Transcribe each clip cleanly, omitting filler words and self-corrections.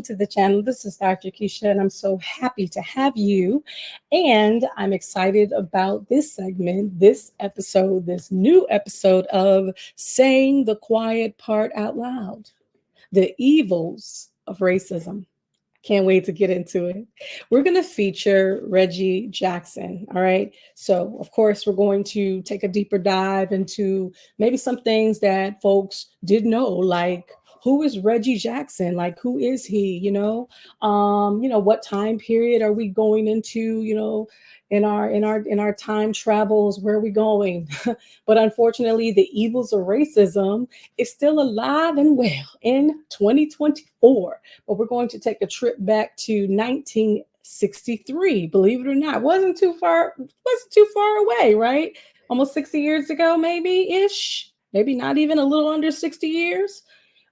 to the channel. This is Dr. Kesha, and I'm so happy to have you. And I'm excited about this segment, this episode, this new episode of Saying the Quiet Part Out Loud, the evils of racism. Can't wait to get into it. We're going to feature Reggie Jackson. All right. So, of course, we're going to take a deeper dive into maybe some things that folks did know, like who is Reggie Jackson? Like, who is he? What time period are we going into? In our time travels, where are we going? But unfortunately, the evils of racism is still alive and well in 2024. But we're going to take a trip back to 1963. Believe it or not, wasn't too far away, right? Almost 60 years ago, maybe ish, maybe not even a little under 60 years.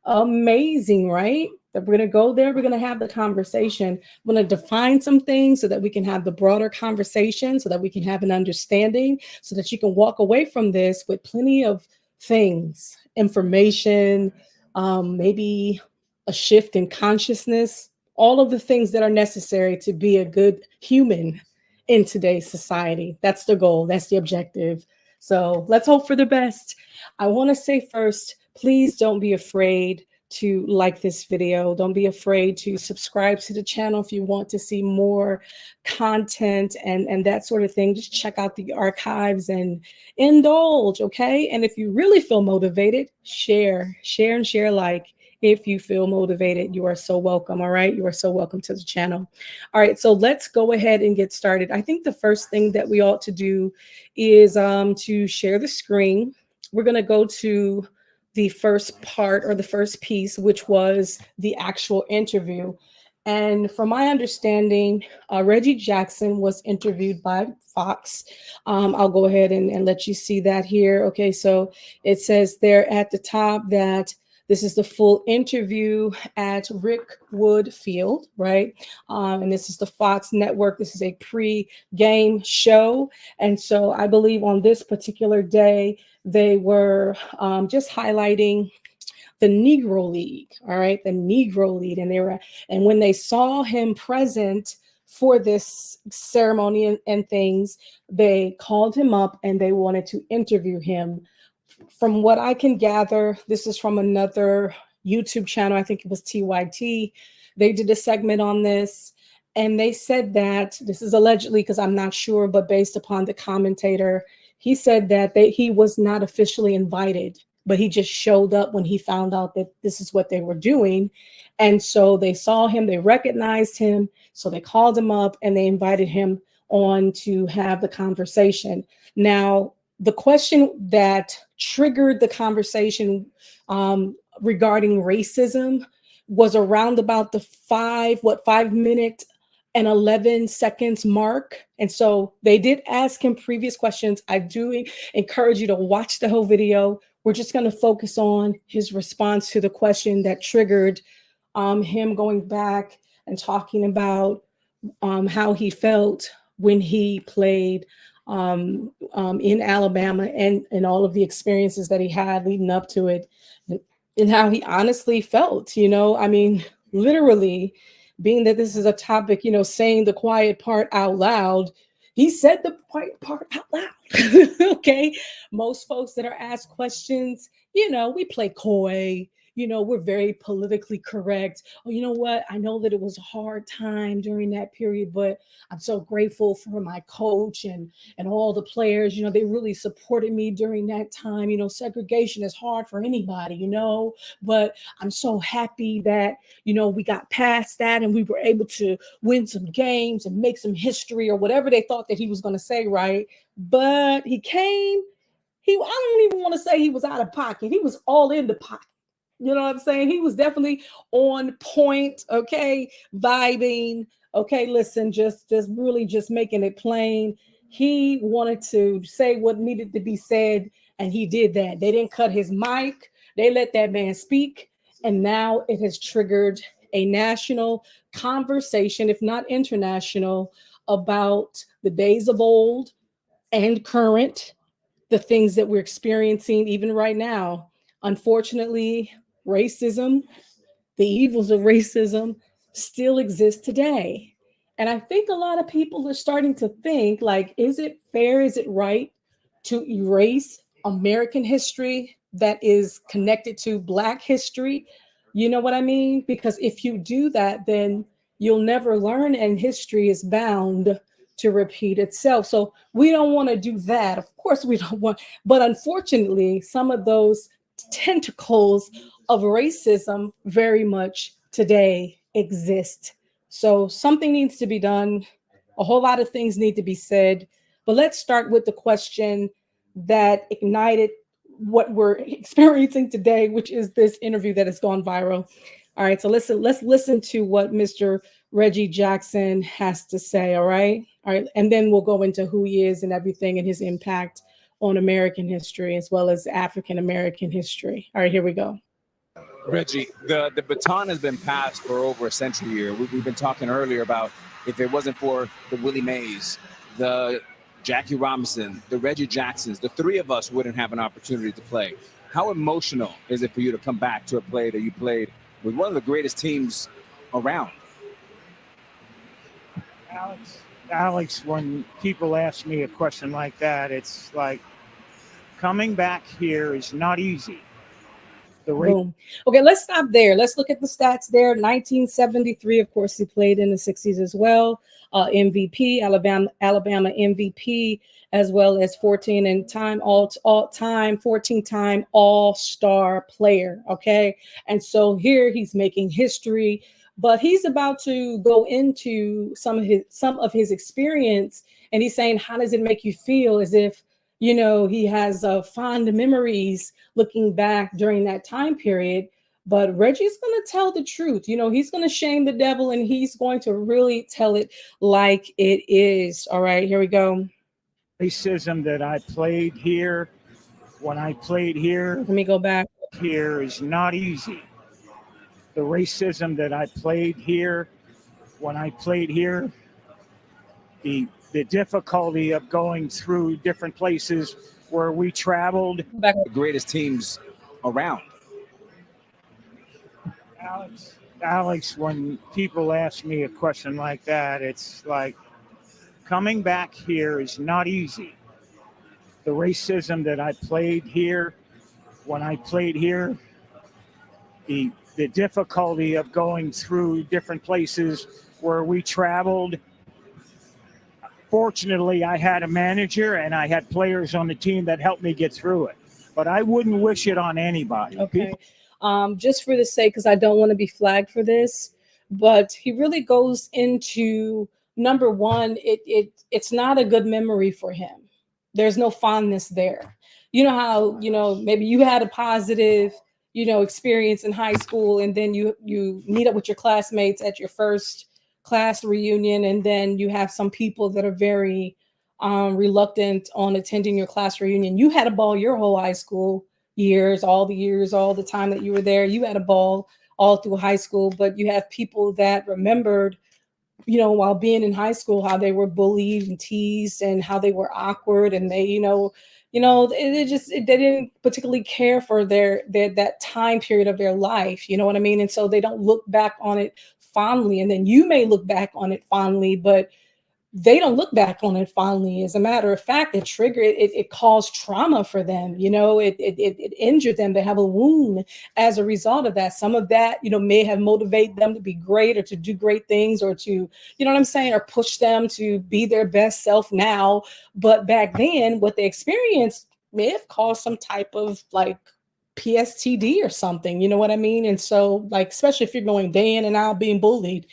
Amazing, right? That we're going to go there. We're going to have the conversation. I'm going to define some things so that we can have the broader conversation, so that we can have an understanding, so that you can walk away from this with plenty of things, information, maybe a shift in consciousness, all of the things that are necessary to be a good human in today's society. That's the goal. That's the objective. So let's hope for the best. I want to say first, please don't be afraid to like this video. Don't be afraid to subscribe to the channel if you want to see more content and that sort of thing. Just check out the archives and indulge, okay? And if you really feel motivated, share and share like. If you feel motivated, you are so welcome, all right? You are so welcome to the channel. All right, so let's go ahead and get started. I think the first thing that we ought to do is to share the screen. We're going to go to the first part or the first piece, which was the actual interview. And from my understanding, Reggie Jackson was interviewed by Fox. I'll go ahead and let you see that here. Okay, so it says there at the top that this is the full interview at Rickwood Field, right? And this is the Fox network. This is a pre-game show. And so I believe on this particular day, they were just highlighting the Negro League, all right? The Negro League. And when they saw him present for this ceremony and things, they called him up and they wanted to interview him. From what I can gather, this is from another YouTube channel. I think it was TYT. They did a segment on this, and they said that this is allegedly, because I'm not sure, but based upon the commentator, he said that he was not officially invited, but he just showed up when he found out that this is what they were doing. And so they saw him, they recognized him, so they called him up and they invited him on to have the conversation. Now, the question that triggered the conversation regarding racism was around about the 5 minute and 11 seconds mark. And so they did ask him previous questions. I do encourage you to watch the whole video. We're just going to focus on his response to the question that triggered him going back and talking about how he felt when he played in Alabama and all of the experiences that he had leading up to it, and how he honestly felt, I mean, literally, being that this is a topic, saying the quiet part out loud, he said the quiet part out loud. Okay. Most folks that are asked questions, we play coy. We're very politically correct. Oh, you know what? I know that it was a hard time during that period, but I'm so grateful for my coach and all the players. They really supported me during that time. Segregation is hard for anybody, but I'm so happy that, we got past that and we were able to win some games and make some history or whatever they thought that he was going to say, right? But he came, I don't even want to say he was out of pocket. He was all in the pocket. You know what I'm saying? He was definitely on point, okay, vibing. Okay, listen, just really just making it plain. He wanted to say what needed to be said, and he did that. They didn't cut his mic. They let that man speak, and now it has triggered a national conversation, if not international, about the days of old and current, the things that we're experiencing even right now. Unfortunately, racism, the evils of racism still exist today. And I think a lot of people are starting to think like, is it fair? Is it right to erase American history that is connected to Black history? You know what I mean? Because if you do that, then you'll never learn, and history is bound to repeat itself. So we don't want to do that. Of course, we don't want, but unfortunately, some of those tentacles of racism very much today exist. So something needs to be done. A whole lot of things need to be said. But let's start with the question that ignited what we're experiencing today, which is this interview that has gone viral. All right, so let's listen to what Mr. Reggie Jackson has to say. All right, and then we'll go into who he is and everything and his impact on American history as well as African American history. All right, here we go. Reggie, the baton has been passed for over a century here. We've been talking earlier about if it wasn't for the Willie Mays, the Jackie Robinson, the Reggie Jacksons, the three of us wouldn't have an opportunity to play. How emotional is it for you to come back to a play that you played with one of the greatest teams around? Alex, when people ask me a question like that, it's like coming back here is not easy. Boom. Okay, let's stop there. Let's look at the stats there. 1973, of course, he played in the 60s as well. MVP, Alabama MVP, as well as 14-time all-time 14-time all-star player. Okay, and so here he's making history, but he's about to go into some of his experience, and he's saying, how does it make you feel? As if he has fond memories looking back during that time period. But Reggie's going to tell the truth. He's going to shame the devil, and he's going to really tell it like it is. All right, here we go. Racism that I played here, when I played here. Let me go back. Here is not easy. The racism that I played here, when I played here, the difficulty of going through different places where we traveled. The greatest teams around. Alex, when people ask me a question like that, it's like coming back here is not easy. The racism that I played here, when I played here, the difficulty of going through different places where we traveled. Fortunately, I had a manager and I had players on the team that helped me get through it. But I wouldn't wish it on anybody. Okay. Just for the sake, because I don't want to be flagged for this, but he really goes into, number one, it's not a good memory for him. There's no fondness there. You know how, maybe you had a positive, experience in high school, and then you meet up with your classmates at your first class reunion, and then you have some people that are very reluctant on attending your class reunion. You had a ball your whole high school years, all the time that you were there. You had a ball all through high school, but you have people that remembered, while being in high school, how they were bullied and teased and how they were awkward, and they, they didn't particularly care for their that time period of their life. You know what I mean? And so they don't look back on it fondly. And then you may look back on it fondly, but they don't look back on it fondly. As a matter of fact, it caused trauma for them. It injured them. They have a wound as a result of that. Some of that, may have motivated them to be great or to do great things, or to, you know what I'm saying, or push them to be their best self now. But back then, what they experienced may have caused some type of like PSTD or something. You know what I mean? And so, like, especially if you're going day in and out being bullied,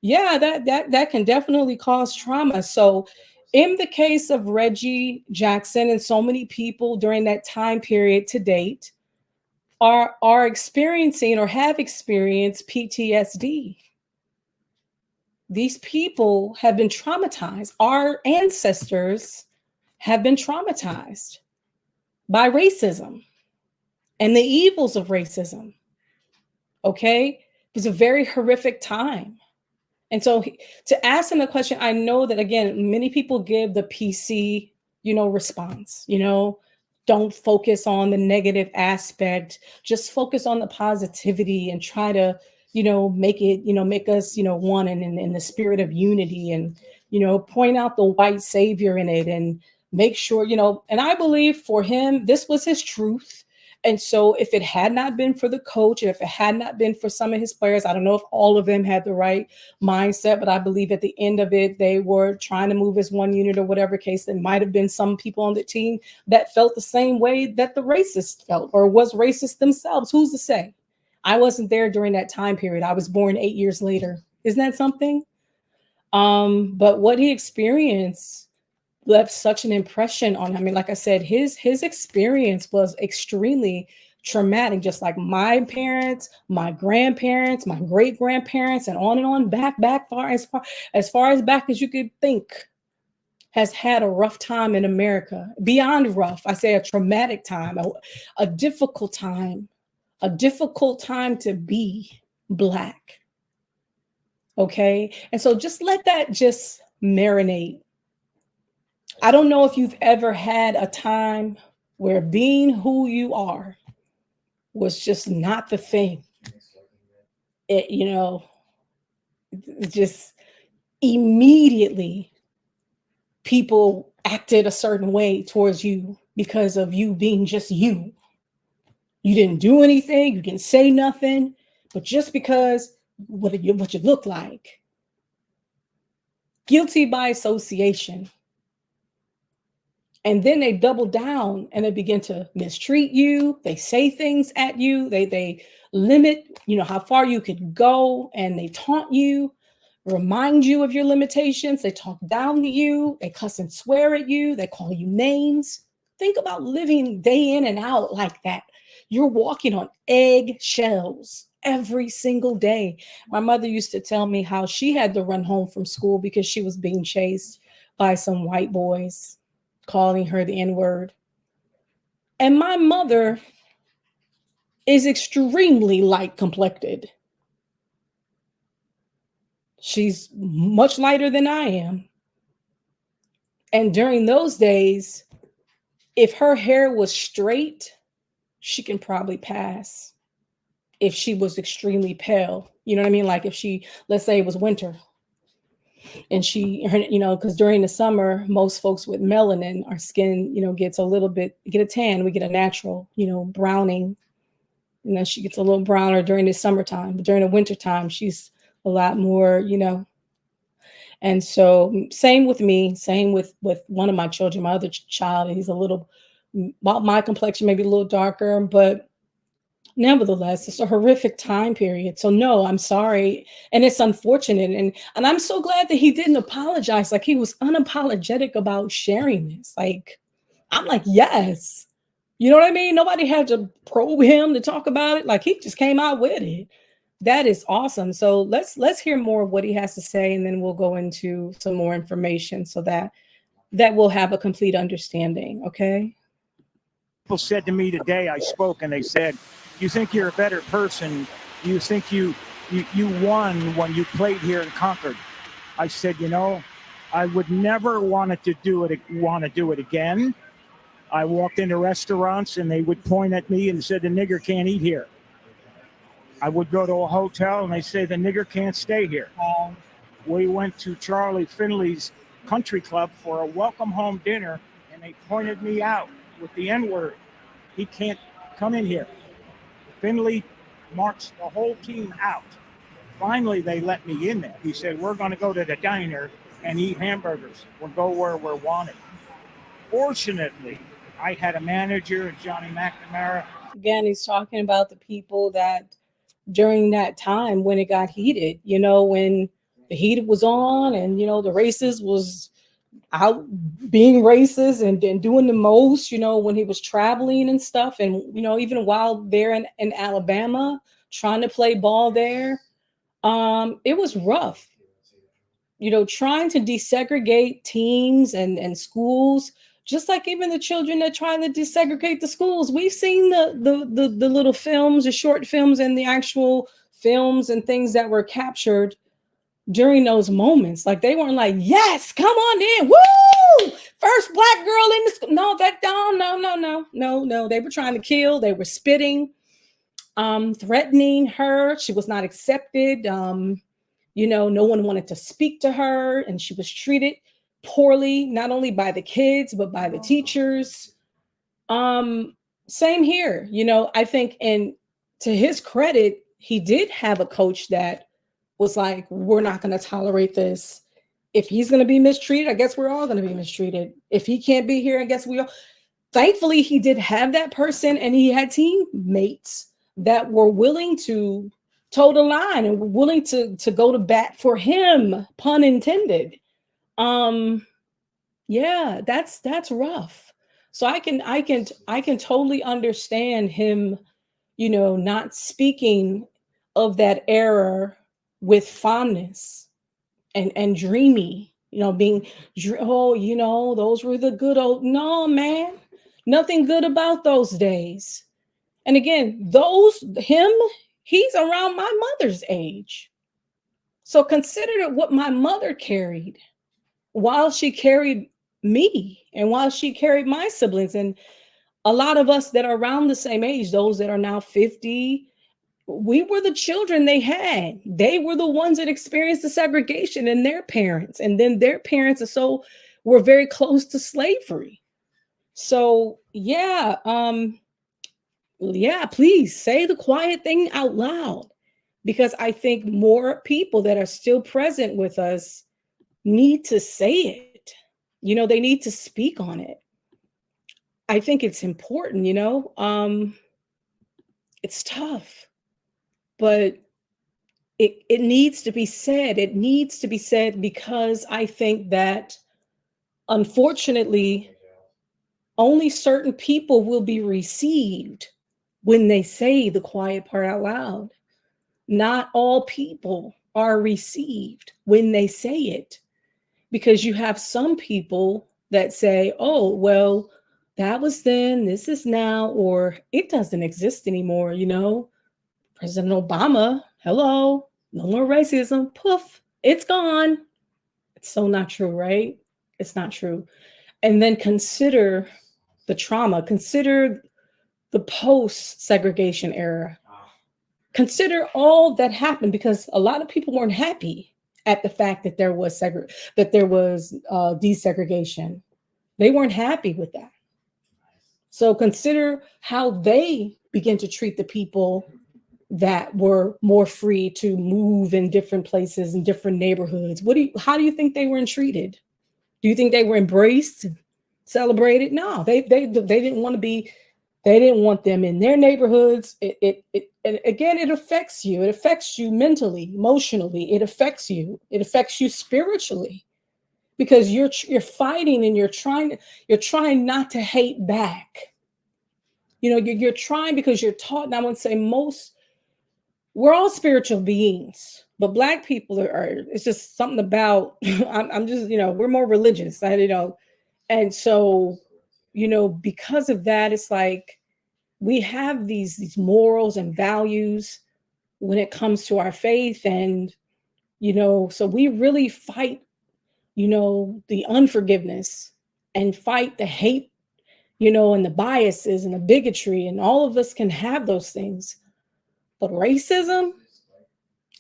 yeah, that can definitely cause trauma. So in the case of Reggie Jackson and so many people during that time period to date are experiencing or have experienced PTSD. These people have been traumatized. Our ancestors have been traumatized by racism and the evils of racism. Okay? It was a very horrific time. And so to ask him the question, I know that, again, many people give the PC, response, don't focus on the negative aspect, just focus on the positivity and try to, make it, make us, one and in the spirit of unity, and, point out the white savior in it, and make sure, and I believe for him, this was his truth. And so if it had not been for the coach, and if it had not been for some of his players, I don't know if all of them had the right mindset, but I believe at the end of it, they were trying to move as one unit or whatever case. There might have been some people on the team that felt the same way that the racist felt, or was racist themselves. Who's to say? I wasn't there during that time period. I was born 8 years later. Isn't that something? But what he experienced left such an impression on him. I mean, like I said, his experience was extremely traumatic, just like my parents, my grandparents, my great grandparents, and on back far as back as you could think, has had a rough time in America. Beyond rough, I say a traumatic time, a difficult time, a difficult time to be Black. Okay. And so just let that just marinate. I don't know if you've ever had a time where being who you are was just not the thing. It, just immediately people acted a certain way towards you because of you being just you. You didn't do anything, you didn't say nothing, but just because what you look like. Guilty by association. And then they double down and they begin to mistreat you. They say things at you. They limit, how far you could go, and they taunt you, remind you of your limitations. They talk down to you. They cuss and swear at you. They call you names. Think about living day in and out like that. You're walking on eggshells every single day. My mother used to tell me how she had to run home from school because she was being chased by some white boys calling her the N-word. And my mother is extremely light complected. She's much lighter than I am. And during those days, if her hair was straight, she can probably pass. If she was extremely pale, you know what I mean? Like if she, let's say it was winter, and because during the summer, most folks with melanin, our skin, gets a little bit, get a tan, we get a natural, browning. And then she gets a little browner during the summertime, but during the wintertime, she's a lot more, And so same with me, same with one of my children, my other child, he's a little, about my complexion, maybe a little darker, but nevertheless, it's a horrific time period. So no, I'm sorry. And it's unfortunate. And I'm so glad that he didn't apologize. Like he was unapologetic about sharing this. Like, I'm like, yes. You know what I mean? Nobody had to probe him to talk about it. Like he just came out with it. That is awesome. So let's hear more of what he has to say, and then we'll go into some more information so that we'll have a complete understanding. Okay. People said to me today, I spoke, and they said, you think you're a better person? You think you won when you played here in Concord? I said, I would never want to do it again. I walked into restaurants and they would point at me and said, the nigger can't eat here. I would go to a hotel and they say, the nigger can't stay here. We went to Charlie Finley's country club for a welcome home dinner, and they pointed me out with the N-word. He can't come in here. Finley marched the whole team out. Finally, they let me in there. He said, we're going to go to the diner and eat hamburgers. We'll go where we're wanted. Fortunately, I had a manager, Johnny McNamara. Again, he's talking about the people that during that time when it got heated, when the heat was on and, the racist was out being racist and doing the most, when he was traveling and stuff. And, even while they're in Alabama trying to play ball there, it was rough, trying to desegregate teams and schools, just like even the children that trying to desegregate the schools. We've seen the little films, the short films, and the actual films and things that were captured during those moments. Like they weren't like, yes, come on in, woo, first Black girl in the school. No, no. They were trying to kill. They were spitting. threatening her. She was not accepted. No one wanted to speak to her, and she was treated poorly, not only by the kids, but by the teachers. Same here. I think, and to his credit, he did have a coach that was like, we're not going to tolerate this. If he's going to be mistreated, I guess we're all going to be mistreated. If he can't be here, I guess we all. Thankfully, he did have that person, and he had teammates that were willing to toe the line and were willing to go to bat for him, pun intended. Yeah, that's rough. So I can totally understand him, not speaking of that era with fondness and dreamy, being, oh, those were the good old. No, man, nothing good about those days. And again, he's around my mother's age. So consider what my mother carried while she carried me and while she carried my siblings. And a lot of us that are around the same age, those that are now 50, we were the children they had. They were the ones that experienced the segregation in their parents. And then their parents were very close to slavery. So yeah, please say the quiet thing out loud, because I think more people that are still present with us need to say it. They need to speak on it. I think it's important, it's tough, but it needs to be said. It needs to be said because I think that, unfortunately, only certain people will be received when they say the quiet part out loud. Not all people are received when they say it, because you have some people that say, oh, well, that was then, this is now, or it doesn't exist anymore. President Obama, hello, no more racism, poof, it's gone. It's so not true, right? It's not true. And then consider the trauma, consider the post-segregation era. Consider all that happened, because a lot of people weren't happy at the fact that there was desegregation. They weren't happy with that. So consider how they began to treat the people that were more free to move in different places in different neighborhoods. How do you think they were treated? Do you think they were embraced, celebrated? No, they didn't want to be. They didn't want them in their neighborhoods. And again, it affects you. It affects you mentally, emotionally. It affects you. It affects you spiritually, because you're fighting and you're trying not to hate back. You're trying, because you're taught. And I would say we're all spiritual beings, but Black people it's just something about. I'm just we're more religious. And so because of that, it's like we have these morals and values when it comes to our faith. And, so we really fight, the unforgiveness, and fight the hate, and the biases and the bigotry. And all of us can have those things. But racism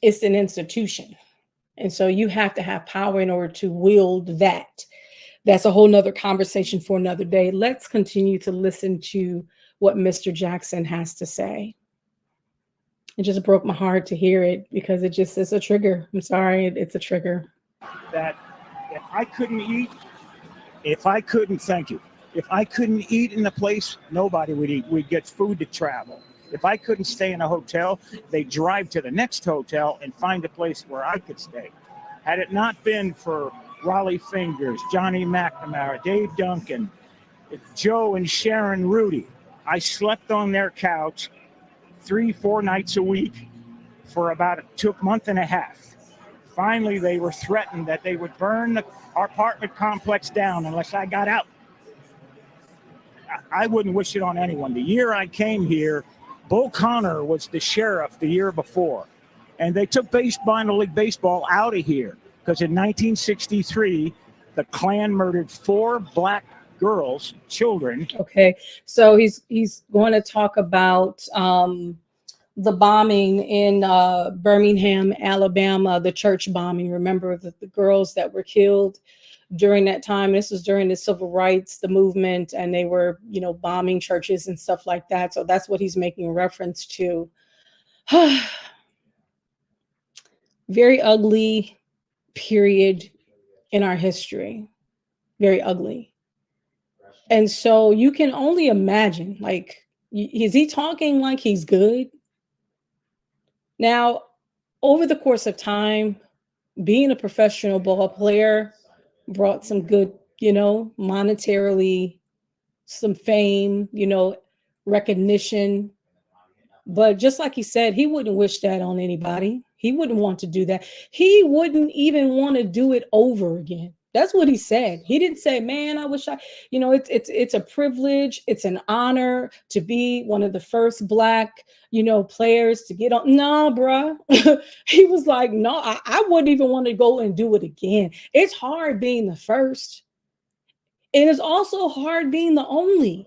is an institution. And so you have to have power in order to wield that. That's a whole nother conversation for another day. Let's continue to listen to what Mr. Jackson has to say. It just broke my heart to hear it, because it's a trigger. I'm sorry, it's a trigger. That if I couldn't eat in the place, nobody would eat. We'd get food to travel. If I couldn't stay in a hotel, they'd drive to the next hotel and find a place where I could stay. Had it not been for Raleigh Fingers, Johnny McNamara, Dave Duncan, Joe and Sharon Rudy, I slept on their couch 3-4 nights a week for about a month and a half. Finally, they were threatened that they would burn our apartment complex down unless I got out. I wouldn't wish it on anyone. The year I came here, Bull Connor was the sheriff the year before, and they took minor league baseball out of here because in 1963, the Klan murdered 4 Black children. Okay, so he's going to talk about the bombing in Birmingham, Alabama, the church bombing. Remember the girls that were killed during that time? This was during the civil rights, the movement, and they were, bombing churches and stuff like that. So that's what he's making reference to. Very ugly period in our history. Very ugly. And so you can only imagine, like, is he talking like he's good? Now, over the course of time, being a professional ball player brought some good, monetarily, some fame, recognition. But just like he said, he wouldn't wish that on anybody. He wouldn't want to do that. He wouldn't even want to do it over again. That's what he said. He didn't say, "Man, I wish I," it's a privilege, it's an honor to be one of the first black, players to get on. No, bruh. He was like, "No, I wouldn't even want to go and do it again." It's hard being the first. And it's also hard being the only.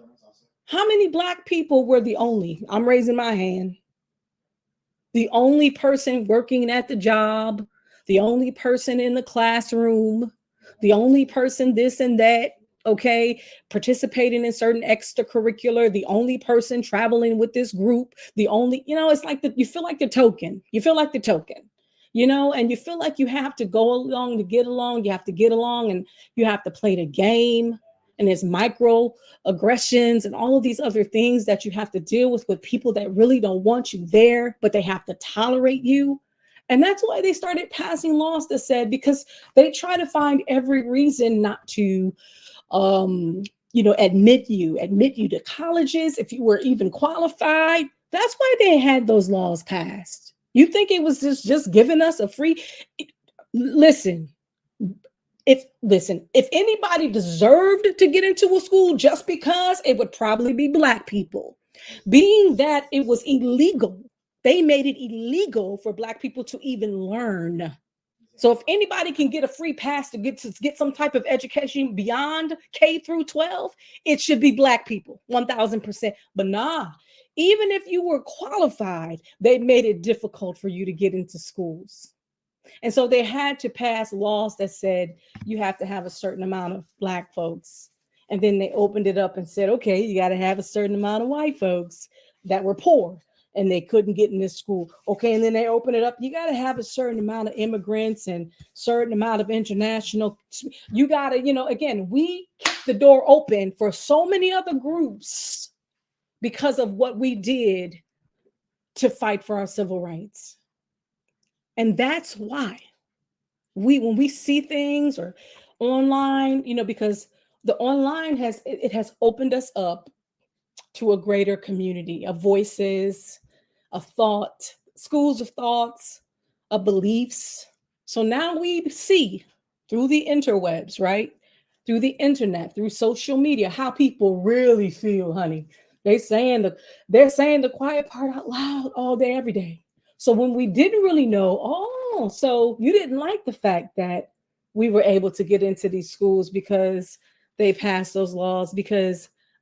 How many black people were the only? I'm raising my hand. The only person working at the job, the only person in the classroom, the only person this and that, okay, participating in certain extracurricular, the only person traveling with this group, the only, it's like you feel like the token. You feel like the token, and you feel like you have to go along to get along. You have to get along and you have to play the game. And there's micro aggressions and all of these other things that you have to deal with people that really don't want you there, but they have to tolerate you. And that's why they started passing laws that said, because they try to find every reason not to admit you to colleges if you were even qualified. That's why they had those laws passed. You think it was just giving us a free? Listen, if anybody deserved to get into a school just because, it would probably be black people. Being that it was illegal, they made it illegal for black people to even learn. So if anybody can get a free pass to get some type of education beyond K through 12, it should be black people, 1000%. But nah, even if you were qualified, they made it difficult for you to get into schools. And so they had to pass laws that said you have to have a certain amount of black folks. And then they opened it up and said, okay, you got to have a certain amount of white folks that were poor and they couldn't get in this school. Okay. And then they open it up. You got to have a certain amount of immigrants and certain amount of international. You got to, again, we kept the door open for so many other groups because of what we did to fight for our civil rights. And that's why when we see things or online, because the online has opened us up to a greater community of voices, of thought, schools of thoughts, of beliefs. So now we see through the interwebs, right? Through the internet, through social media, how people really feel, honey. They're saying the quiet part out loud all day, every day. So when we didn't really know, so you didn't like the fact that we were able to get into these schools because they passed those laws,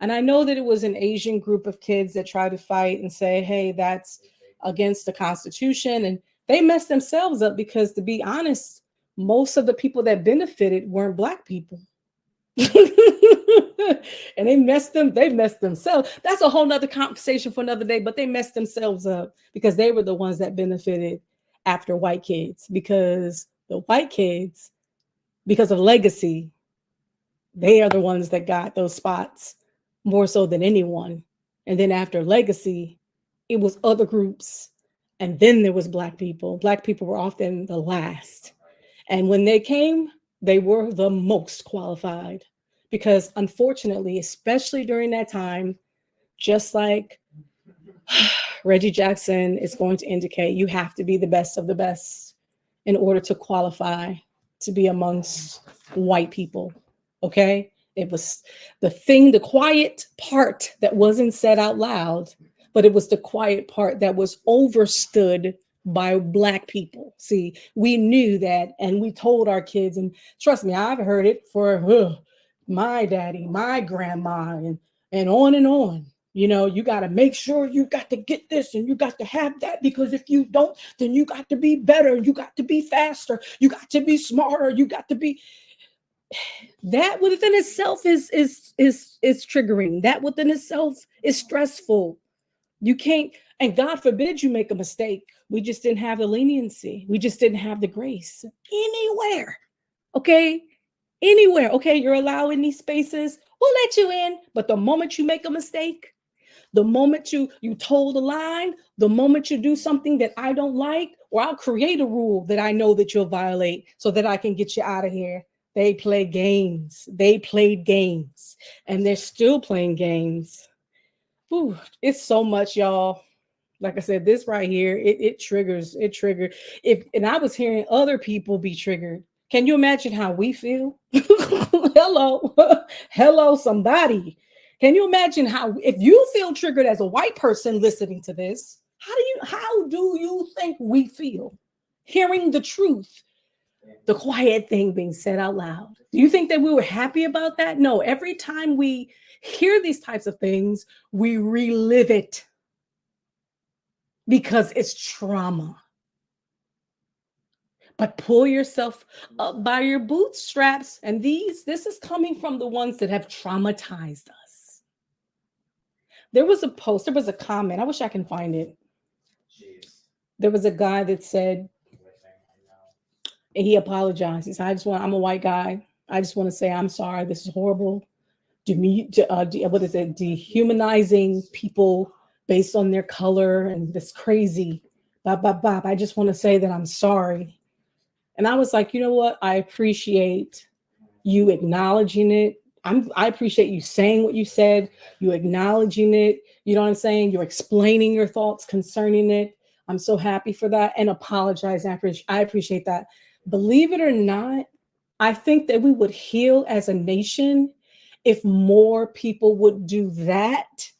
and I know that it was an Asian group of kids that tried to fight and say, hey, that's against the Constitution. And they messed themselves up because, to be honest, most of the people that benefited weren't black people. And they messed themselves. That's a whole nother conversation for another day, but they messed themselves up because they were the ones that benefited after white kids, because the white kids, because of legacy, they are the ones that got those spots more so than anyone. And then after legacy, it was other groups. And then there was black people. Black people were often the last. And when they came, they were the most qualified, because unfortunately, especially during that time, just like Reggie Jackson is going to indicate, you have to be the best of the best in order to qualify to be amongst white people. Okay. It was the quiet part that wasn't said out loud, but it was the quiet part that was overstood by black people. See, we knew that, and we told our kids, and trust me, I've heard it for my daddy, my grandma, and on and on. You know, you got to make sure you got to get this and you got to have that, because if you don't, then you got to be better. You got to be faster. You got to be smarter. You got to be. That within itself is triggering. That within itself is stressful. You can't, and God forbid you make a mistake. We just didn't have the leniency. We just didn't have the grace anywhere. Okay. Anywhere. Okay. You're allowing these spaces. We'll let you in. But the moment you make a mistake, the moment you told a line, the moment you do something that I don't like, or I'll create a rule that I know that you'll violate so that I can get you out of here. They play games. They played games, and they're still playing games. Ooh, it's so much, y'all. Like I said, this right here, it triggers. It triggered. And I was hearing other people be triggered. Can you imagine how we feel? Hello, hello, somebody. Can you imagine how, if you feel triggered as a white person listening to this, how do you think we feel hearing the truth, the quiet thing being said out loud? Do you think that we were happy about that? No, every time we hear these types of things, we relive it because it's trauma. But pull yourself up by your bootstraps. And this is coming from the ones that have traumatized us. There was a post, there was a comment. I wish I can find it. There was a guy that said, and he apologized. He said, I'm a white guy. I just want to say, I'm sorry. This is horrible. Dehumanizing people based on their color, and this crazy. I just want to say that I'm sorry. And I was like, you know what? I appreciate you acknowledging it. I appreciate you saying what you said, you acknowledging it. You know what I'm saying? You're explaining your thoughts concerning it. I'm so happy for that, and apologize. I appreciate that. Believe it or not, I think that we would heal as a nation if more people would do that.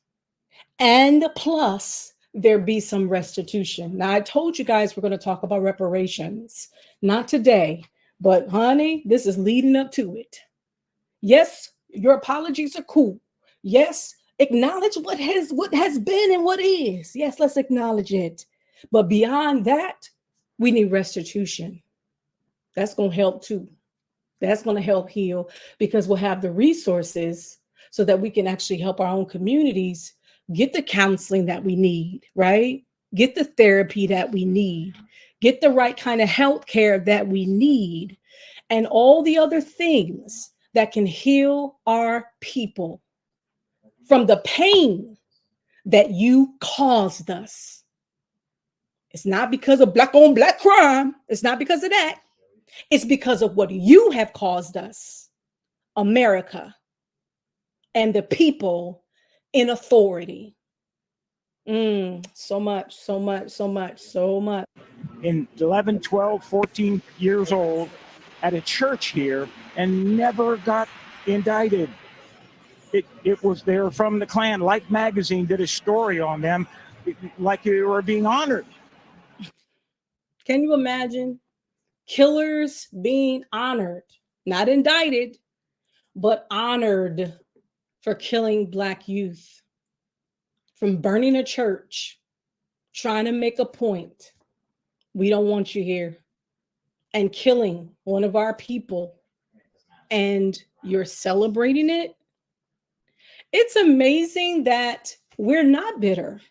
And plus, there be some restitution. Now, I told you guys we're going to talk about reparations. Not today, but honey, this is leading up to it. Yes, your apologies are cool. Yes, acknowledge what has been and what is. Yes, let's acknowledge it. But beyond that, we need restitution. That's going to help too. That's going to help heal, because we'll have the resources so that we can actually help our own communities get the counseling that we need, right? Get the therapy that we need, get the right kind of health care that we need, and all the other things that can heal our people from the pain that you caused us. It's not because of black on black crime. It's not because of that. It's because of what you have caused us, America, and the people in authority. So much. In 11, 12, 14 years old at a church here and never got indicted. It was there from the Klan. Life magazine did a story on them like they were being honored. Can you imagine killers being honored, not indicted, but honored for killing Black youth, from burning a church, trying to make a point? We don't want you here, and killing one of our people, and you're celebrating it? It's amazing that we're not bitter.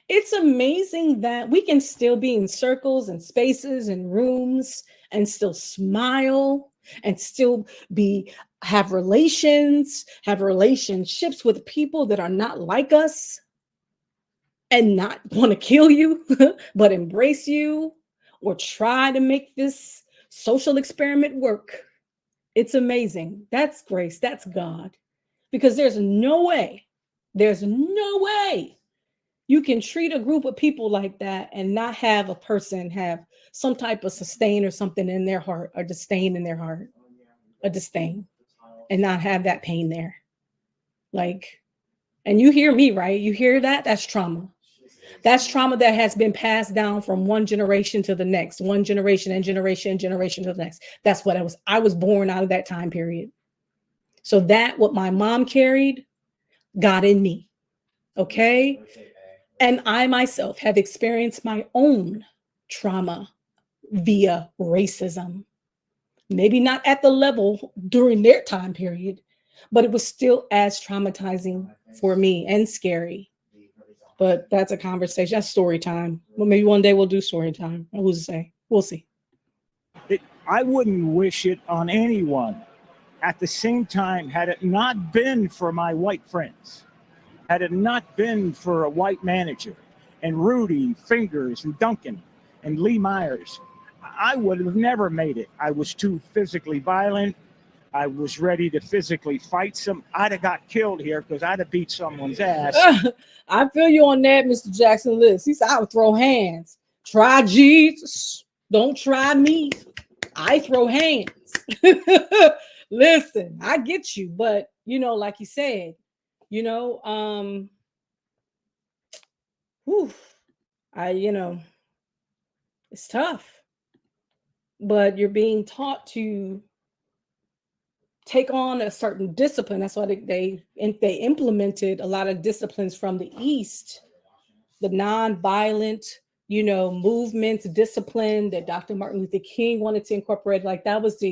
It's amazing that we can still be in circles and spaces and rooms and still smile and still have relationships with people that are not like us, and not want to kill you, but embrace you or try to make this social experiment work. It's amazing. That's grace. That's God. Because there's no way you can treat a group of people like that and not have a person have some type of sustain or something in their heart, or disdain in their heart, a disdain, and not have that pain there. Like, and you hear me, right? You hear that? That's trauma. That's trauma that has been passed down from one generation to the next, one generation to the next. That's what I was born out of that time period. So that what my mom carried got in me. Okay. And I myself have experienced my own trauma via racism. Maybe not at the level during their time period, but it was still as traumatizing for me and scary. But that's a conversation. That's story time. Well, maybe one day we'll do story time. Who's to say? We'll see. I wouldn't wish it on anyone. At the same time, had it not been for my white friends, had it not been for a white manager and Rudy Fingers and Duncan and Lee Myers, I would have never made it. I was too physically violent. I was ready to physically fight some. I'd have got killed here because I'd have beat someone's ass. I feel you on that, Mr. Jackson List. He said, I would throw hands. Try Jesus. Don't try me. I throw hands. Listen, I get you. But, like you said, whew, it's tough. But you're being taught to take on a certain discipline. That's why they implemented a lot of disciplines from the East, the non-violent, movements, discipline that Dr. Martin Luther King wanted to incorporate. Like that was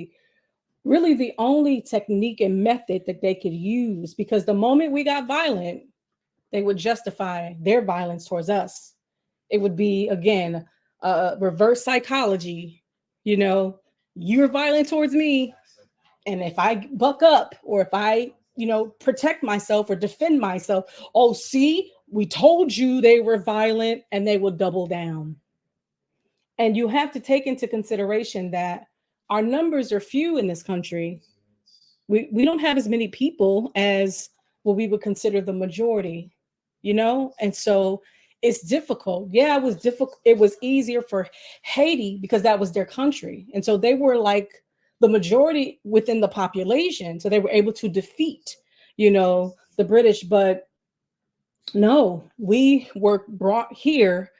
really the only technique and method that they could use, because the moment we got violent, they would justify their violence towards us. It would be, again, reverse psychology. You're violent towards me, and if I buck up, or if I, protect myself or defend myself, oh, see, we told you they were violent, and they will double down. And you have to take into consideration that our numbers are few in this country. We don't have as many people as what we would consider the majority, and so it's difficult. Yeah, it was difficult. It was easier for Haiti because that was their country, and so they were like the majority within the population, so they were able to defeat the British. But no, we were brought here,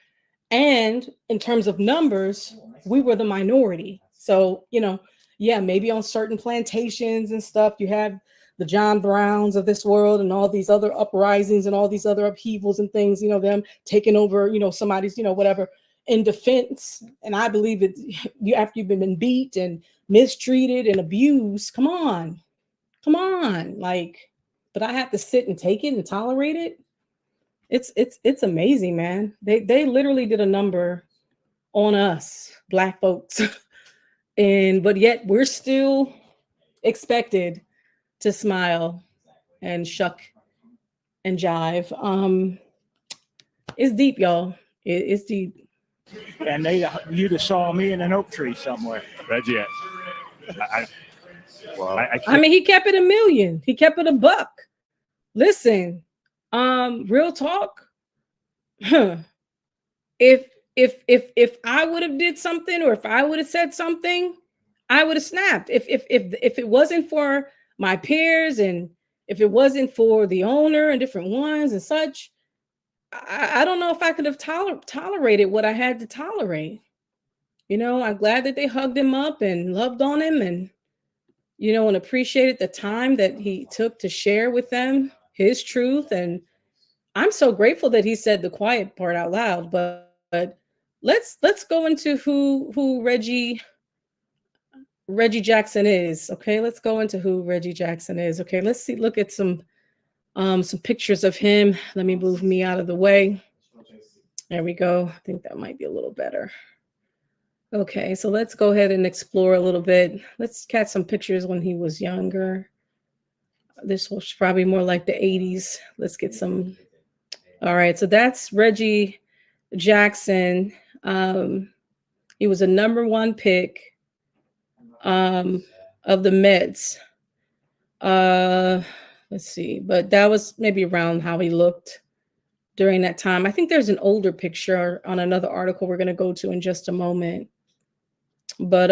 and in terms of numbers, we were the minority. So yeah, maybe on certain plantations and stuff, you have the John Browns of this world and all these other uprisings and all these other upheavals and things, them taking over, somebody's, whatever, in defense. And I believe it, after you've been beat and mistreated and abused, come on, like, but I have to sit and take it and tolerate it. It's amazing, man. They literally did a number on us Black folks, but yet we're still expected to smile and shuck and jive. It's deep, y'all. It's deep. And you'd have saw me in an oak tree somewhere. Reggie, I mean, he kept it a million. He kept it a buck. Listen, real talk. If I would have did something, or if I would have said something, I would have snapped. If it wasn't for my peers, and if it wasn't for the owner and different ones and such, I don't know if I could have tolerated what I had to tolerate. I'm glad that they hugged him up and loved on him, and and appreciated the time that he took to share with them his truth. And I'm so grateful that he said the quiet part out loud. But let's go into who Reggie Jackson is. Okay, let's go into who Reggie Jackson is. Okay, look at some pictures of him. Let me move me out of the way. There we go. I think that might be a little better. Okay, so let's go ahead and explore a little bit. Let's catch some pictures when he was younger. This was probably more like the 80s. Let's get some. All right, so that's Reggie Jackson. He was a number 1 pick of the Mets. Let's see, but that was maybe around how he looked during that time. I think there's an older picture on another article we're going to go to in just a moment. But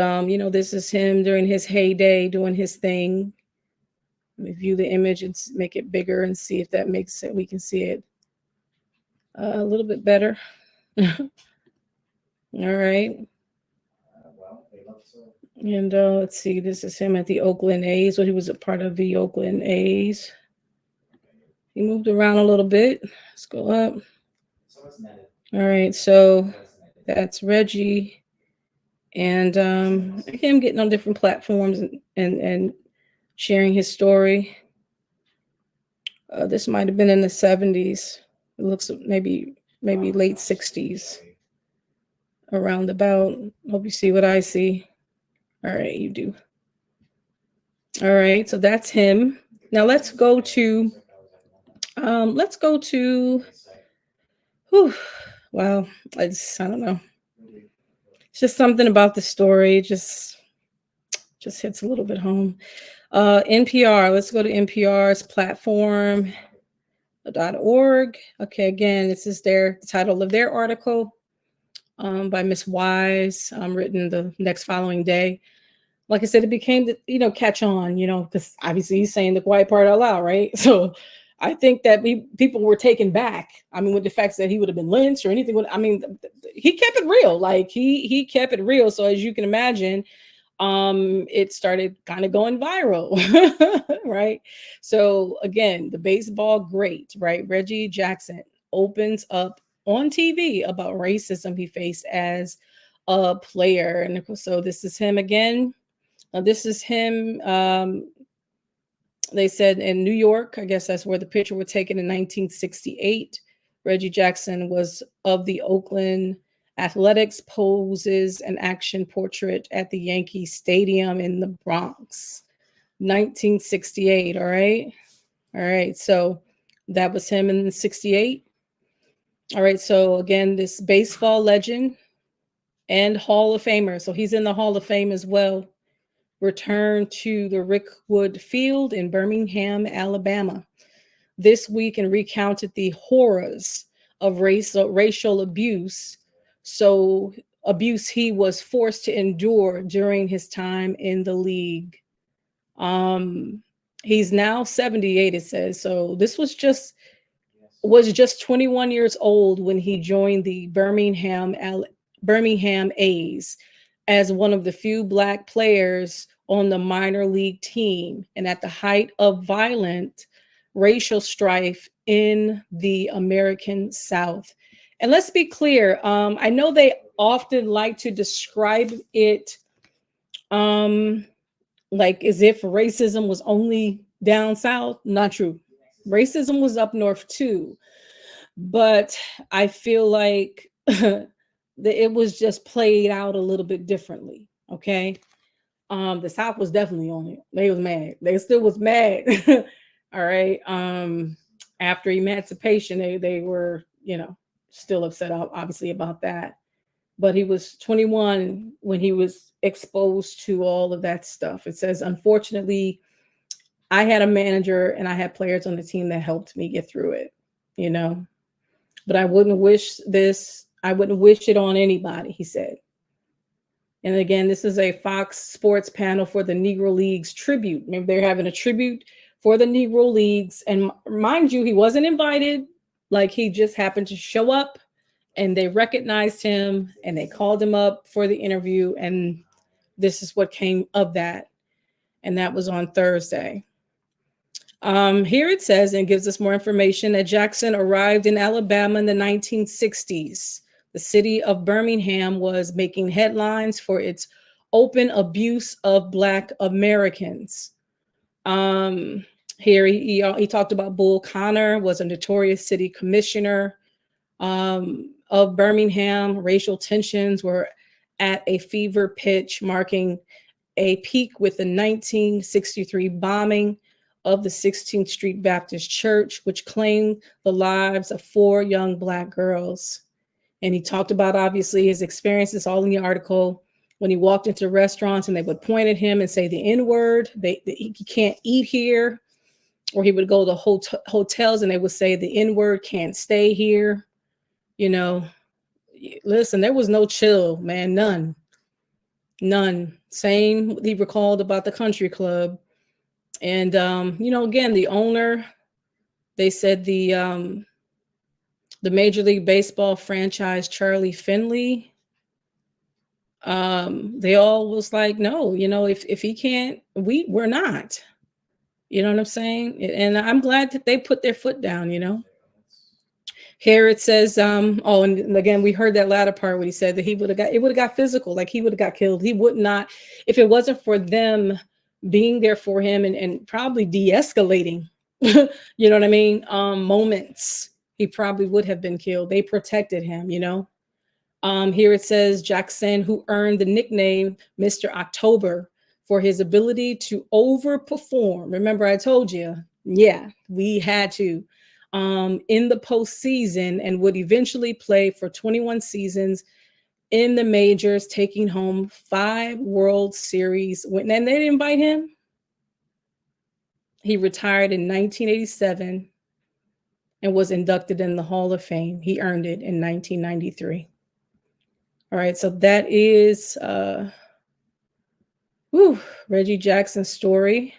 this is him during his heyday, doing his thing. Let me view the image and make it bigger and see if that makes it. We can see it a little bit better. All right. And let's see, this is him at the Oakland A's. So he was a part of the Oakland A's. He moved around a little bit. Let's go up. All right, so that's Reggie. And him getting on different platforms and sharing his story. This might have been in the 70s. It looks maybe late 60s, around about. Hope you see what I see. All right, you do. All right, so that's him. Now let's go to whew, wow, I don't know. It's just something about the story just hits a little bit home. NPR, let's go to NPR's platform.org. Okay, again, this is the title of their article by Miss Wise, written the next following day. Like I said, it became the, catch on, because obviously he's saying the quiet part out loud, right? So I think that people were taken back. I mean, with the facts that he would have been lynched or anything. He kept it real. Like he kept it real. So as you can imagine, it started kind of going viral, right? So again, the baseball great, right? Reggie Jackson opens up on TV about racism he faced as a player. And so this is him again. This is him. They said in New York, I guess that's where the picture was taken in 1968. Reggie Jackson was of the Oakland Athletics, poses an action portrait at the Yankee Stadium in the Bronx. 1968, all right? All right, so that was him in 68. All right, so again, this baseball legend and Hall of Famer. So he's in the Hall of Fame as well. Returned to the Rickwood Field in Birmingham, Alabama this week and recounted the horrors of racial abuse. So abuse he was forced to endure during his time in the league. He's now 78, it says. So this was just 21 years old when he joined the Birmingham A's as one of the few Black players on the minor league team, and at the height of violent racial strife in the American South. And let's be clear, I know they often like to describe it like as if racism was only down south. Not true. Racism was up north too. But I feel like it was just played out a little bit differently. Okay. The South was definitely on it. They was mad. They still was mad. All right. After emancipation, they were, still upset obviously about that. But he was 21 when he was exposed to all of that stuff. It says, unfortunately, I had a manager and I had players on the team that helped me get through it, but I wouldn't wish it on anybody, he said. And again, this is a Fox Sports panel for the Negro Leagues tribute. Maybe they're having a tribute for the Negro Leagues. And mind you, he wasn't invited. Like he just happened to show up and they recognized him and they called him up for the interview. And this is what came of that. And that was on Thursday. Here it says, and gives us more information, that Jackson arrived in Alabama in the 1960s. The city of Birmingham was making headlines for its open abuse of Black Americans. Here he talked about Bull Connor, was a notorious city commissioner of Birmingham. Racial tensions were at a fever pitch, marking a peak with the 1963 bombing of the 16th Street Baptist Church, which claimed the lives of 4 young Black girls. And he talked about, obviously, his experiences all in the article when he walked into restaurants and they would point at him and say the N-word, he can't eat here. Or he would go to hotels and they would say the N-word, can't stay here. Listen, there was no chill, man, none. Same he recalled about the country club. And, again, the owner, they said the Major League Baseball franchise, Charlie Finley, they all was like, no, if he can't, we're not. You know what I'm saying? And I'm glad that they put their foot down, you know. Here it says, oh, and again, we heard that latter part when he said that he would have got, it would have got physical, like he would have got killed. He would not, if it wasn't for them being there for him and probably de-escalating, you know what I mean? Moments, he probably would have been killed. They protected him, you know. Here it says Jackson, who earned the nickname Mr. October for his ability to overperform. Remember, I told you, yeah, we had to in the postseason and would eventually play for 21 seasons in the majors, taking home 5 World Series. And they didn't invite him. He retired in 1987 and was inducted in the Hall of Fame. He earned it in 1993. All right, so that is Reggie Jackson's story.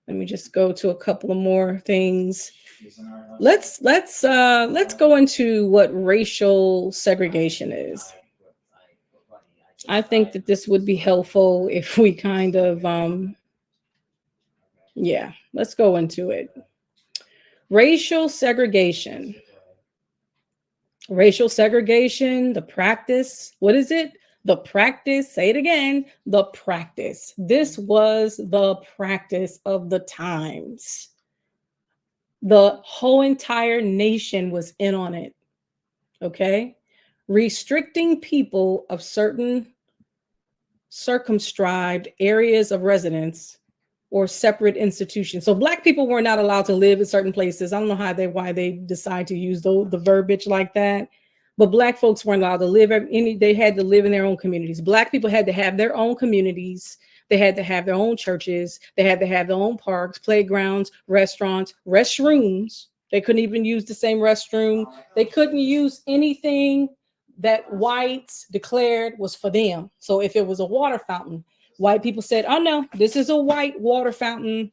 Let me just go to a couple of more things. Let's go into what racial segregation is. I think that this would be helpful if we kind of yeah, let's go into it. Racial segregation. Racial segregation, the practice. What is it? The practice, say it again, the practice. This was the practice of the times. The whole entire nation was in on it. Okay. Restricting people of certain circumscribed areas of residence or separate institutions. So Black people were not allowed to live in certain places. I don't know why they decide to use the verbiage like that. But Black folks weren't allowed to live they had to live in their own communities. Black people had to have their own communities. They had to have their own churches. They had to have their own parks, playgrounds, restaurants, restrooms. They couldn't even use the same restroom. They couldn't use anything that whites declared was for them. So if it was a water fountain, white people said, oh no, this is a white water fountain.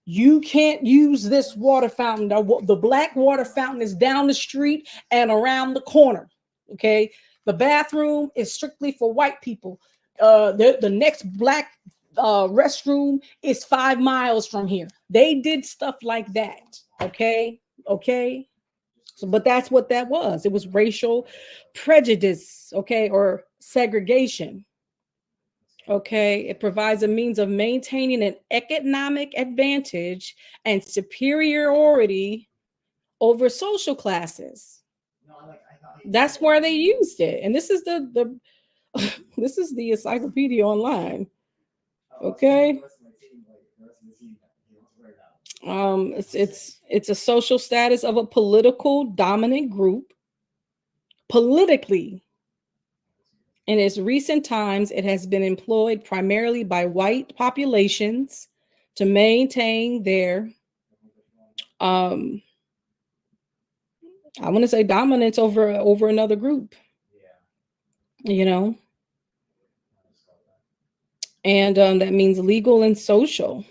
You can't use this water fountain. The Black water fountain is down the street and around the corner. Okay. The bathroom is strictly for white people. The next Black restroom is 5 miles from here. They did stuff like that. Okay. Okay. So, but that's what that was. It was racial prejudice, okay, or segregation. Okay, it provides a means of maintaining an economic advantage and superiority over social classes. That's where they used it, and this is the this is the encyclopedia online. Okay, it's a social status of a political dominant group politically. In its recent times, it has been employed primarily by white populations to maintain their, I want to say, dominance over another group. You know, and that means legal and social.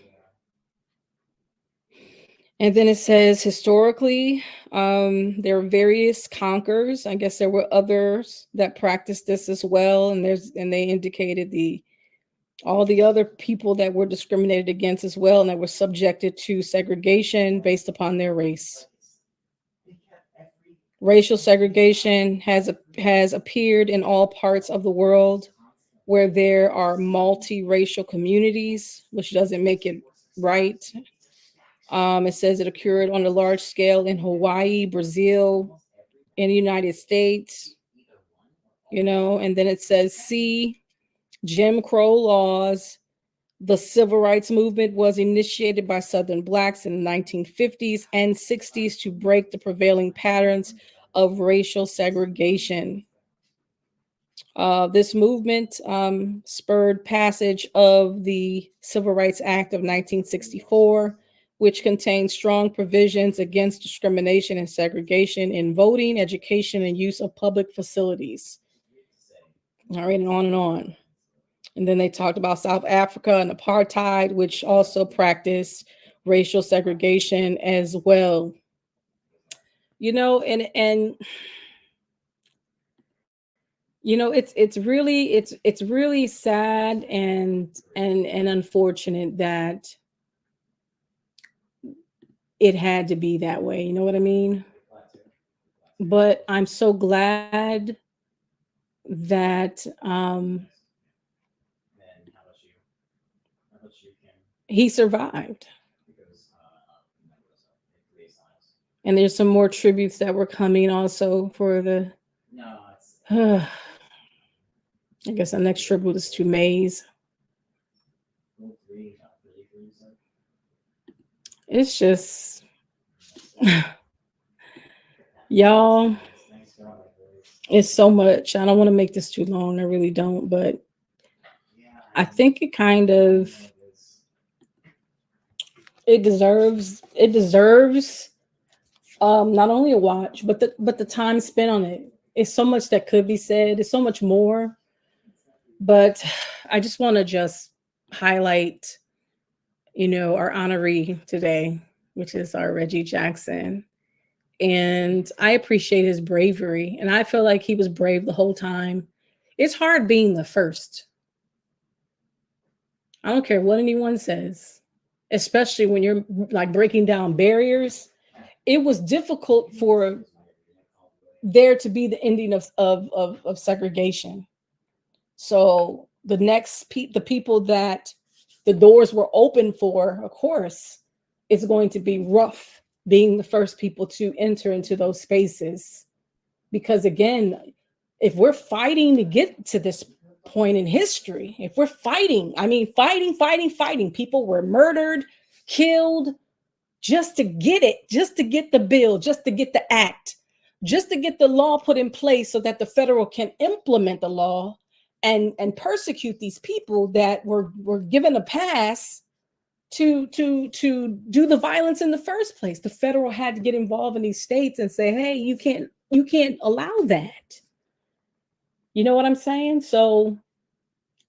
And then it says historically, there are various conquerors. I guess there were others that practiced this as well, and they indicated all the other people that were discriminated against as well, and that were subjected to segregation based upon their race. Racial segregation has appeared in all parts of the world where there are multiracial communities, which doesn't make it right. It says it occurred on a large scale in Hawaii, Brazil, in the United States, you know, and then it says C, Jim Crow laws. The civil rights movement was initiated by Southern Blacks in the 1950s and 60s to break the prevailing patterns of racial segregation. This movement spurred passage of the Civil Rights Act of 1964, which contained strong provisions against discrimination and segregation in voting, education, and use of public facilities. All right, and on and on. And then they talked about South Africa and apartheid, which also practiced racial segregation as well. You know, and you know, it's really sad and unfortunate that it had to be that way. You know what I mean? But I'm so glad that he survived. And there's some more tributes that were coming also for the. I guess the next tribute is to Maze. It's just, y'all, it's so much. I don't want to make this too long. I really don't. But I think it deserves not only a watch, but the time spent on it. It's so much that could be said. It's so much more. But I just want to just highlight, our honoree today, which is our Reggie Jackson. And I appreciate his bravery. And I feel like he was brave the whole time. It's hard being the first. I don't care what anyone says, especially when you're like breaking down barriers. It was difficult for there to be the ending of segregation. So the people that the doors were open for, of course, it's going to be rough being the first people to enter into those spaces. Because again, if we're fighting to get to this point in history, if we're fighting, I mean, fighting, people were murdered, killed just to get it, just to get the bill, just to get the act, just to get the law put in place so that the federal can implement the law and persecute these people that were given a pass to do the violence in the first place. The federal had to get involved in these states and say, hey, you can't allow that. You know what I'm saying? So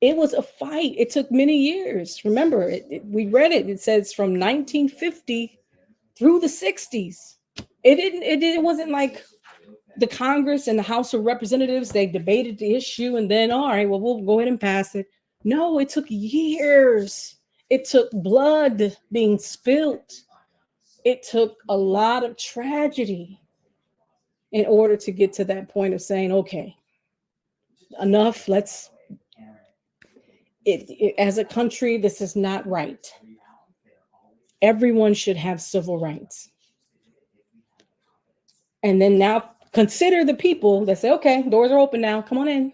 it was a fight. It took many years. Remember, we read it. It says from 1950 through the 60s. It wasn't like the Congress and the House of Representatives, they debated the issue and then, all right, well, we'll go ahead and pass it. No, it took years. It took blood being spilt. It took a lot of tragedy in order to get to that point of saying, okay, enough, as a country, this is not right. Everyone should have civil rights. And then now consider the people that say, okay, doors are open now, come on in.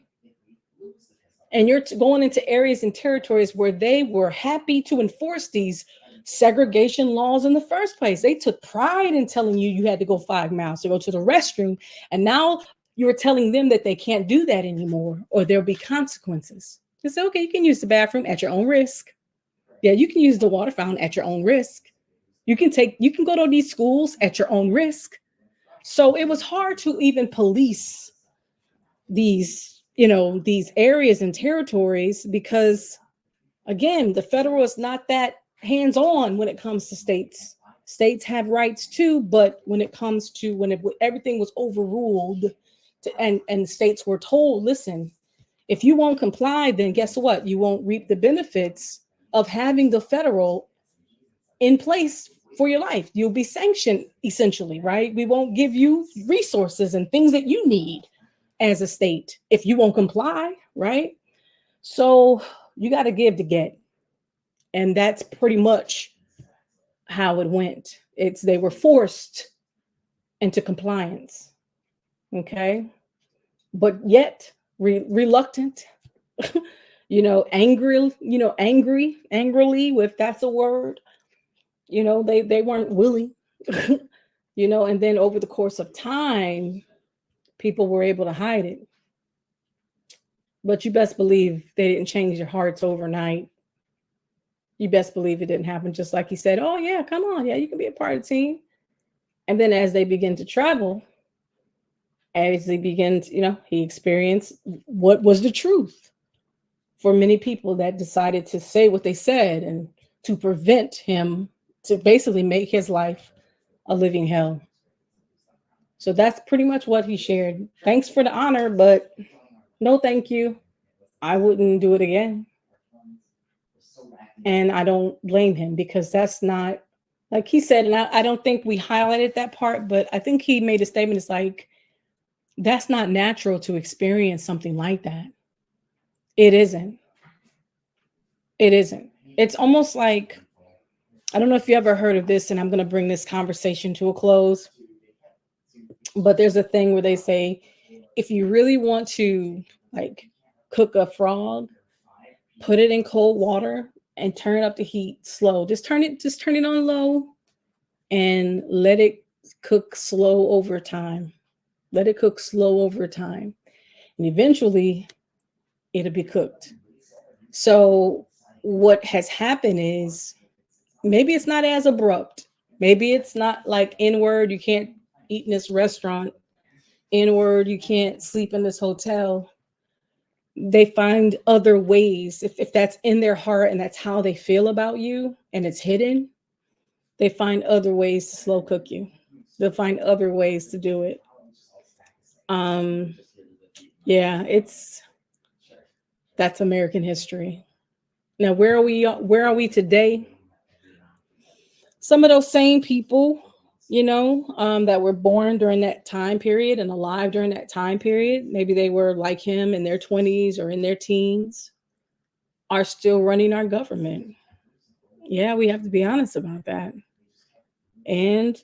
And you're going into areas and territories where they were happy to enforce these segregation laws in the first place. They took pride in telling you had to go 5 miles to go to the restroom. And now you're telling them that they can't do that anymore, or there'll be consequences. You say, okay, you can use the bathroom at your own risk. Yeah, you can use the water fountain at your own risk. You can go to these schools at your own risk. So it was hard to even police these areas and territories because, again, the federal is not that hands-on when it comes to states. States have rights too, but when it comes to everything was overruled and states were told, listen, if you won't comply, then guess what? You won't reap the benefits of having the federal in place for your life. You'll be sanctioned, essentially, right? We won't give you resources and things that you need as a state if you won't comply, right? So you got to give to get. And that's pretty much how it went. They were forced into compliance. Okay. But yet reluctant, angrily, if that's a word, they weren't willing, and then over the course of time, people were able to hide it. But you best believe they didn't change your hearts overnight. You best believe it didn't happen just like he said, oh yeah, come on. Yeah, you can be a part of the team. And then as they begin to travel, as they begin to, he experienced what was the truth for many people that decided to say what they said and to prevent him to basically make his life a living hell. So that's pretty much what he shared. Thanks for the honor, but no, thank you. I wouldn't do it again. And I don't blame him because that's not Like he said, and I don't think we highlighted that part, but I think he made a statement. It's like, that's not natural to experience something like that. It isn't. It isn't. It's almost like, I don't know if you ever heard of this, and I'm going to bring this conversation to a close, but there's a thing where they say, if you really want to like cook a frog, put it in cold water and turn up the heat slow. Just turn it on low and let it cook slow over time. Let it cook slow over time. And eventually it'll be cooked. So what has happened is, maybe it's not as abrupt. Maybe it's not like inward, you can't eat in this restaurant. Inward, you can't sleep in this hotel. They find other ways. If that's in their heart and that's how they feel about you and it's hidden, they find other ways to slow cook you. They'll find other ways to do it. Um, yeah, that's American history. Now, where are we? Where are we today? Some of those same people, that were born during that time period and alive during that time period, maybe they were like him in their 20s or in their teens, are still running our government. Yeah, we have to be honest about that. And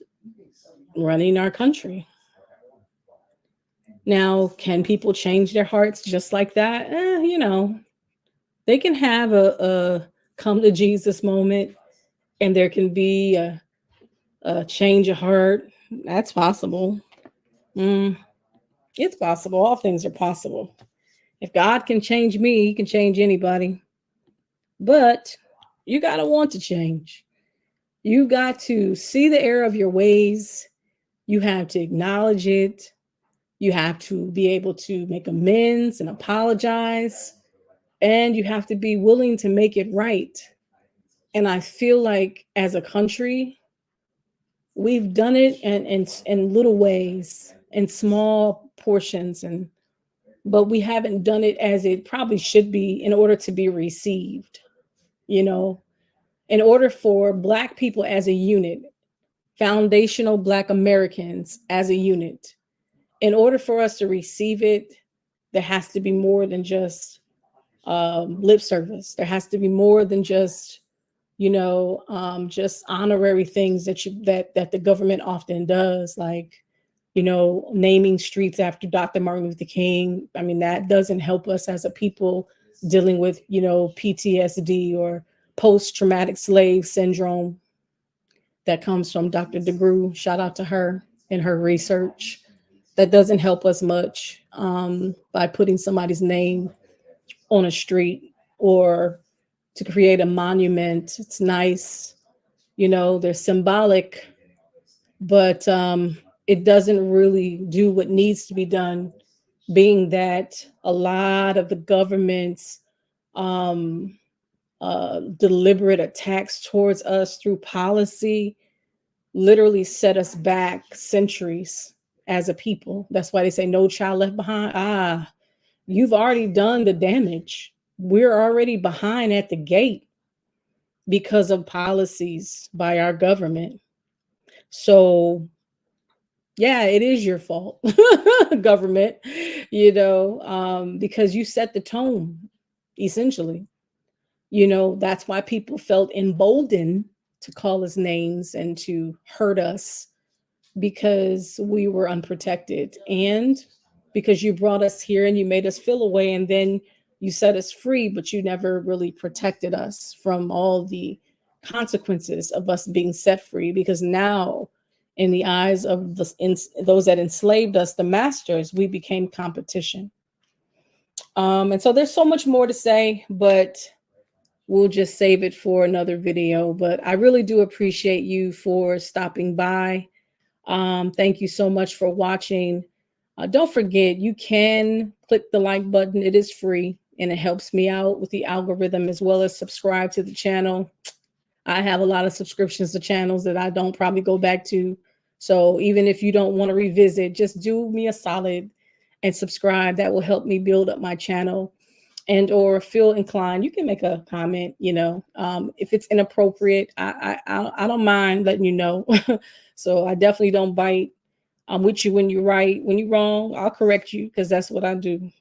running our country. Now, can people change their hearts just like that? They can have a come to Jesus moment, and there can be a change of heart. That's possible. Mm, it's possible. All things are possible. If God can change me, he can change anybody. But you got to want to change. You got to see the error of your ways. You have to acknowledge it. You have to be able to make amends and apologize. And you have to be willing to make it right. And I feel like as a country, we've done it in little ways, in small portions, but we haven't done it as it probably should be in order to be received. You know, in order for Black people as a unit, foundational Black Americans as a unit, in order for us to receive it, there has to be more than just lip service. There has to be more than just honorary things that the government often does, like naming streets after Dr. Martin Luther King. I mean, that doesn't help us as a people dealing with PTSD or post-traumatic slave syndrome that comes from Dr. DeGrue. Shout out to her and her research. That doesn't help us much by putting somebody's name on a street or to create a monument. It's nice, they're symbolic, but it doesn't really do what needs to be done, being that a lot of the government's um, deliberate attacks towards us through policy literally set us back centuries as a people. That's why they say no child left behind. You've already done the damage. We're already behind at the gate because of policies by our government. So, yeah, it is your fault, government, because you set the tone, essentially. That's why people felt emboldened to call us names and to hurt us, because we were unprotected and because you brought us here and you made us feel away, and then you set us free, but you never really protected us from all the consequences of us being set free, because now in the eyes of those that enslaved us, the masters, we became competition. And so there's so much more to say, but we'll just save it for another video. But I really do appreciate you for stopping by. Thank you so much for watching. Don't forget, you can click the like button. It is free and it helps me out with the algorithm, as well as subscribe to the channel. I have a lot of subscriptions to channels that I don't probably go back to. So even if you don't want to revisit, just do me a solid and subscribe. That will help me build up my channel. and or feel inclined, you can make a comment. If it's inappropriate, I don't mind letting you know. So I definitely don't bite. I'm with you when you're right. When you're wrong, I'll correct you because that's what I do.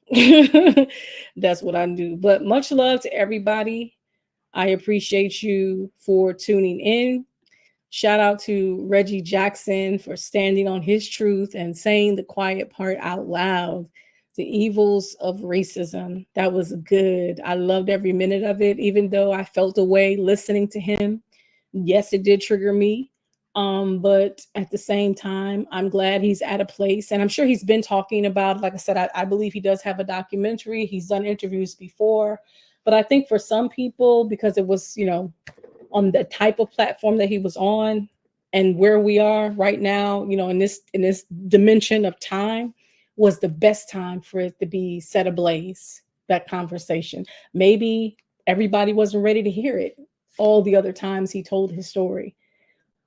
That's what I do. But much love to everybody. I appreciate you for tuning in. Shout out to Reggie Jackson for standing on his truth and saying the quiet part out loud. The evils of racism. That was good. I loved every minute of it, even though I felt a way listening to him. Yes, it did trigger me. But at the same time, I'm glad he's at a place, and I'm sure he's been talking about, like I said, I believe he does have a documentary. He's done interviews before. But I think for some people, because it was, on the type of platform that he was on and where we are right now, in this dimension of time, was the best time for it to be set ablaze, that conversation. Maybe everybody wasn't ready to hear it all the other times he told his story.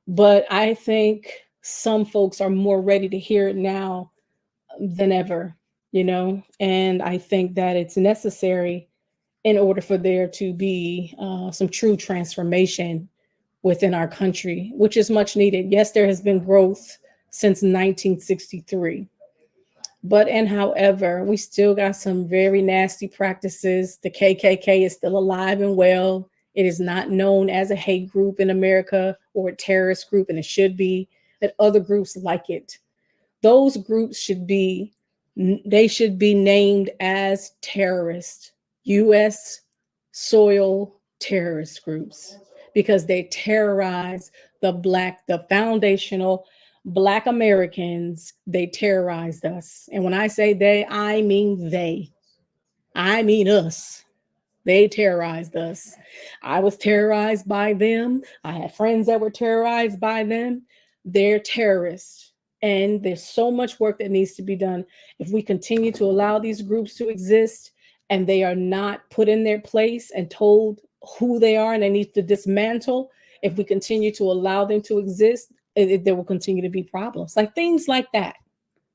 But I think some folks are more ready to hear it now than ever, and I think that it's necessary in order for there to be some true transformation within our country, which is much needed. Yes, there has been growth since 1963. But and however, we still got some very nasty practices. The KKK is still alive and well. It is not known as a hate group in America or a terrorist group, and it should be. That other groups like it. Those groups should be named as terrorist, U.S. soil terrorist groups, because they terrorize the foundational Black Americans. They terrorized us. And when I say they, I mean they. I mean us. They terrorized us. I was terrorized by them. I had friends that were terrorized by them. They're terrorists. And there's so much work that needs to be done. If we continue to allow these groups to exist and they are not put in their place and told who they are and they need to dismantle, if we continue to allow them to exist, there will continue to be problems, like things like that.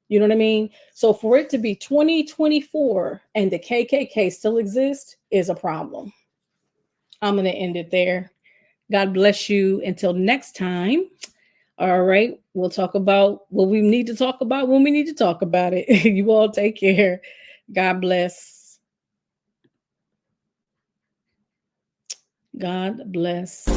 You know what I mean? So for it to be 2024 and the KKK still exists is a problem. I'm going to end it there. God bless you. Until next time. All right. We'll talk about what we need to talk about when we need to talk about it. You all take care. God bless. God bless.